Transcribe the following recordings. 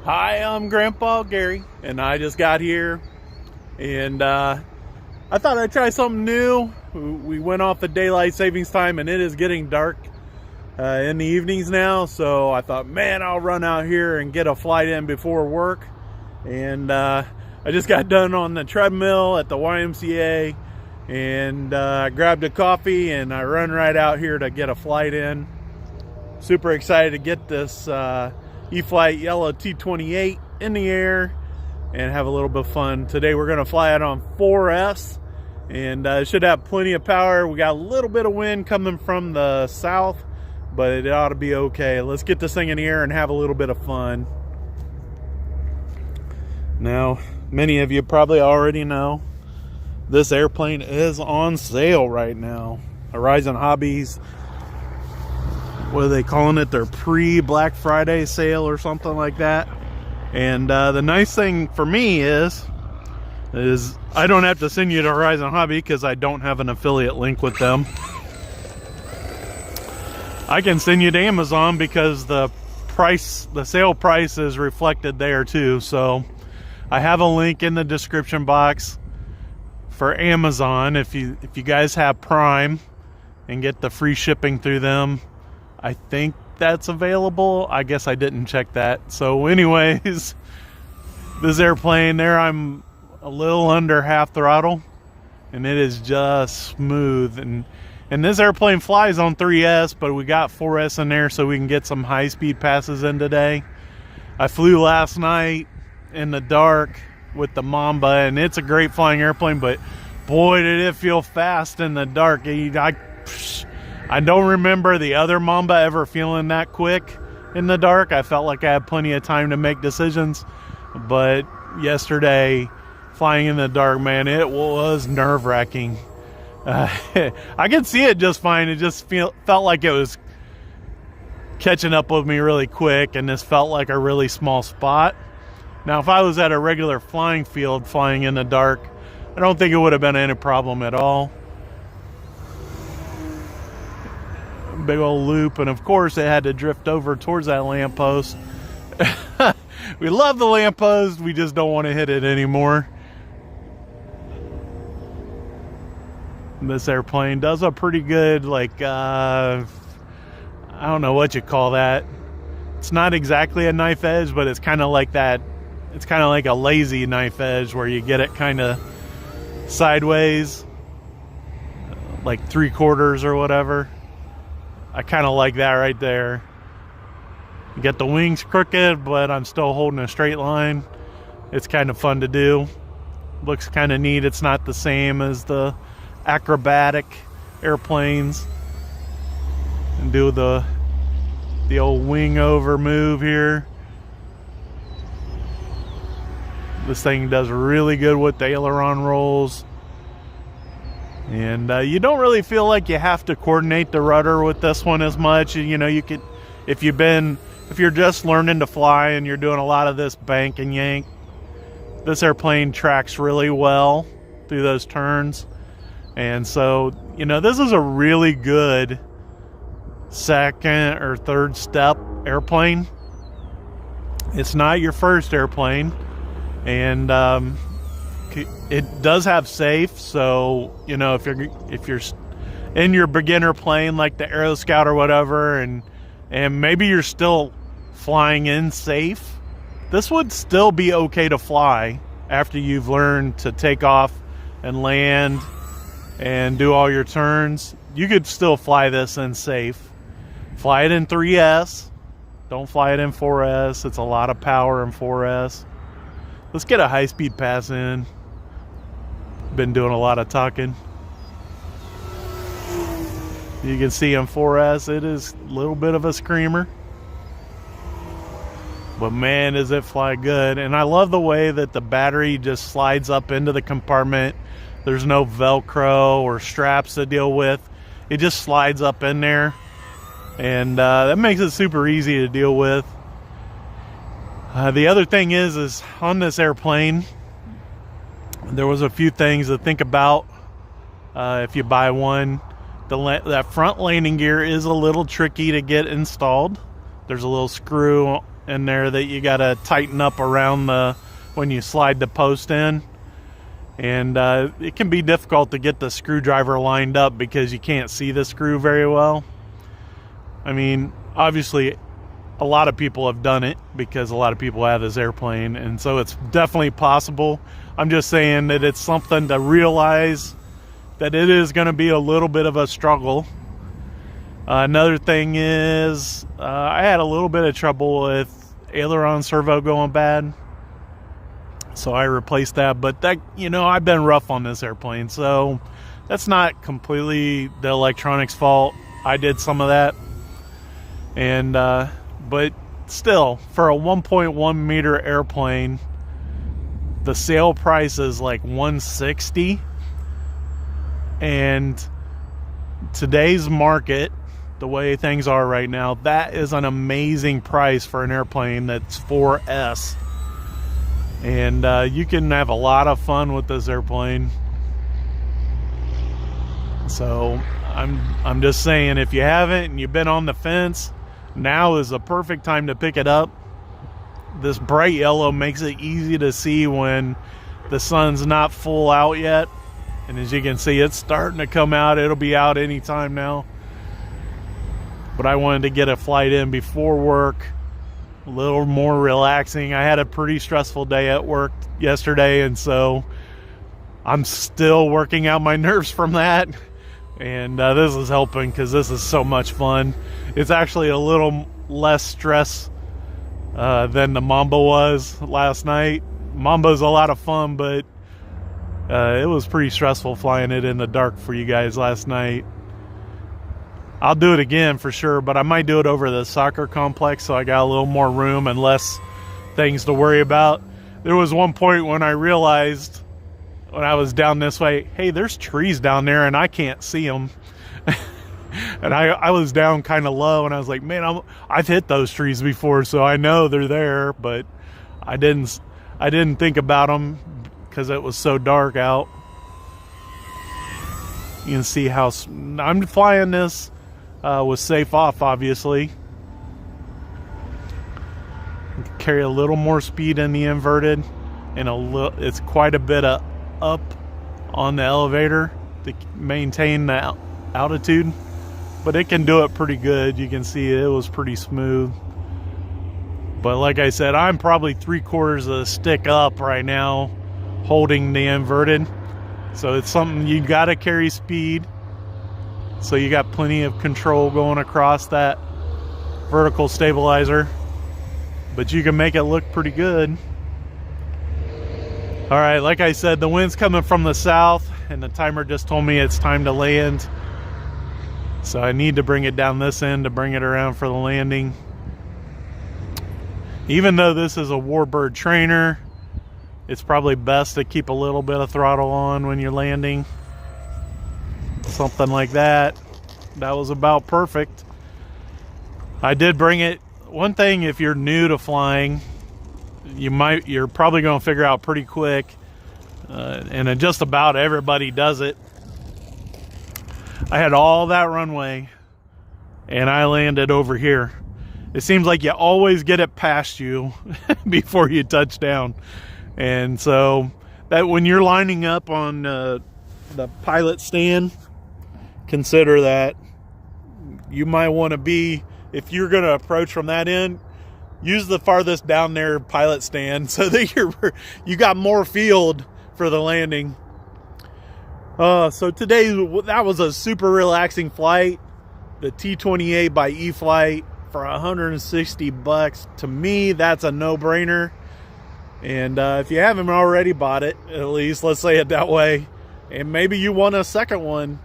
Hi, I'm Grandpa Gary, and I just got here, and I thought I'd try something new. We went off the daylight savings time, and it is getting dark in the evenings now, so I thought, man, I'll run out here and get a flight in before work. And I just got done on the treadmill at the YMCA, and I grabbed a coffee, and I run right out here to get a flight in. Super excited to get this E-flite yellow T-28 in the air and have a little bit of fun. Today we're going to fly it on 4S, and it should have plenty of power. We got a little bit of wind coming from the south, but it ought to be okay. Let's get this thing in the air and have a little bit of fun. Now, many of you probably already know this airplane is on sale right now. Horizon Hobbies, what are they calling it? Their pre-Black Friday sale or something like that. And the nice thing for me is I don't have to send you to Horizon Hobby because I don't have an affiliate link with them. I can send you to Amazon because the sale price is reflected there too. So I have a link in the description box for Amazon if you guys have Prime and get the free shipping through them. I think that's available. I guess I didn't check that. So anyways, this airplane there, I'm a little under half throttle, and it is just smooth. And this airplane flies on 3S, but we got 4S in there so we can get some high-speed passes in today. I flew last night in the dark with the Mamba, and it's a great flying airplane, but boy, did it feel fast in the dark. I don't remember the other Mamba ever feeling that quick in the dark. I felt like I had plenty of time to make decisions. But yesterday, flying in the dark, man, it was nerve-wracking. I could see it just fine. It just felt like it was catching up with me really quick, and this felt like a really small spot. Now, if I was at a regular flying field flying in the dark, I don't think it would have been any problem at all. Big old loop, and of course it had to drift over towards that lamppost. We love the lamppost, we just don't want to hit it anymore. This airplane does a pretty good, like, I don't know what you call that. It's not exactly a knife edge, but it's kind of like that. It's kind of like a lazy knife edge where you get it kind of sideways, like 3/4 or whatever. I kind of like that right there. You get the wings crooked, but I'm still holding a straight line. It's kind of fun to do. Looks kind of neat. It's not the same as the acrobatic airplanes. And do the old wing over move here. This thing does really good with the aileron rolls. And you don't really feel like you have to coordinate the rudder with this one as much. You know, you could, if you're just learning to fly and you're doing a lot of this bank and yank, this airplane tracks really well through those turns. And so, you know, this is a really good second or third step airplane. It's not your first airplane, and it does have safe. So, you know, if you're in your beginner plane like the Aero Scout or whatever, and maybe you're still flying in safe, this would still be okay to fly after you've learned to take off and land and do all your turns. You could still fly this in safe. Fly it in 3S. Don't fly it in 4S. It's a lot of power in 4S. Let's get a high-speed pass in. Been doing a lot of talking. You can see in 4S it is a little bit of a screamer, but man, does it fly good. And I love the way that the battery just slides up into the compartment. There's no Velcro or straps to deal with. It just slides up in there, and that makes it super easy to deal with. The other thing is on this airplane, there was a few things to think about if you buy one. That front landing gear is a little tricky to get installed. There's a little screw in there that you got to tighten up around when you slide the post in. And it can be difficult to get the screwdriver lined up because you can't see the screw very well. I mean, obviously, a lot of people have done it because a lot of people have this airplane, and so it's definitely possible. I'm just saying that it's something to realize that it is going to be a little bit of a struggle. Another thing is I had a little bit of trouble with aileron servo going bad, so I replaced that. But that, you know, I've been rough on this airplane, so that's not completely the electronics fault. I did some of that, and but still, for a 1.1 meter airplane, the sale price is like $160, and today's market, the way things are right now, that is an amazing price for an airplane that's 4S. And you can have a lot of fun with this airplane. So I'm just saying, if you haven't and you've been on the fence, now is the perfect time to pick it up. This bright yellow makes it easy to see when the sun's not full out yet. And as you can see, it's starting to come out. It'll be out anytime now. But I wanted to get a flight in before work, a little more relaxing. I had a pretty stressful day at work yesterday, and so I'm still working out my nerves from that. And this is helping because this is so much fun. It's actually a little less stress than the Mamba was last night. Mamba's a lot of fun, but it was pretty stressful flying it in the dark for you guys last night. I'll do it again for sure, but I might do it over the soccer complex so I got a little more room and less things to worry about. There was one point when I realized when I was down this way, hey, there's trees down there and I can't see them. And I was down kind of low, and I was like, man, I've hit those trees before, so I know they're there, but I didn't think about them because it was so dark out. You can see how I'm flying this with safe off, obviously. Carry a little more speed in the inverted, and it's quite a bit of up on the elevator to maintain the altitude, but it can do it pretty good. You can see it was pretty smooth. But like I said, I'm probably 3/4 of the stick up right now holding the inverted, so it's something you got to carry speed so you got plenty of control going across that vertical stabilizer, but you can make it look pretty good. All right, like I said, the wind's coming from the south, and the timer just told me it's time to land, so I need to bring it down this end to bring it around for the landing. Even though this is a Warbird trainer, it's probably best to keep a little bit of throttle on when you're landing. Something like that. That was about perfect. I did bring it. One thing, if you're new to flying, you're probably going to figure out pretty quick, and just about everybody does it. I had all that runway, and I landed over here. It seems like you always get it past you before you touch down. And so that when you're lining up on the pilot stand, consider that. You might want to be, if you're going to approach from that end, use the farthest down there pilot stand so that you got more field for the landing. So today, that was a super relaxing flight. The T-28 by E-flite for $160. To me, that's a no-brainer. And if you haven't already bought it, at least, let's say it that way, and maybe you want a second one.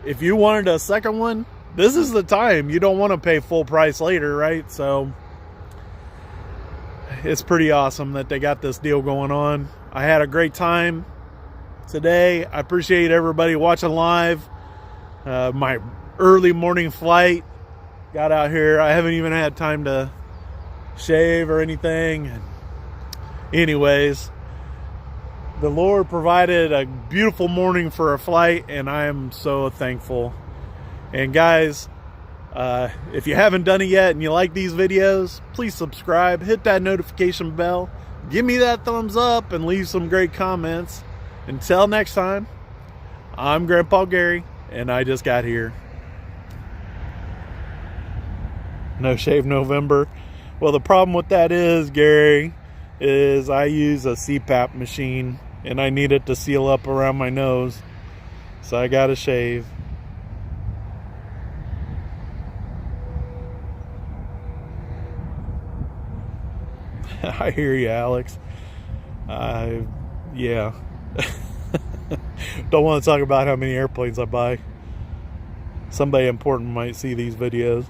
If you wanted a second one, this is the time. You don't want to pay full price later, right? So it's pretty awesome that they got this deal going on. I had a great time today. I appreciate everybody watching live. My early morning flight, got out here. I haven't even had time to shave or anything. Anyways, the Lord provided a beautiful morning for a flight, and I am so thankful. And guys, If you haven't done it yet and you like these videos, please subscribe, hit that notification bell, give me that thumbs up, and leave some great comments. Until next time, I'm Grandpa Gary, and I just got here. No Shave November. Well, the problem with that is, Gary, is I use a CPAP machine, and I need it to seal up around my nose, so I gotta shave. I hear you, Alex. Yeah. Don't want to talk about how many airplanes I buy. Somebody important might see these videos.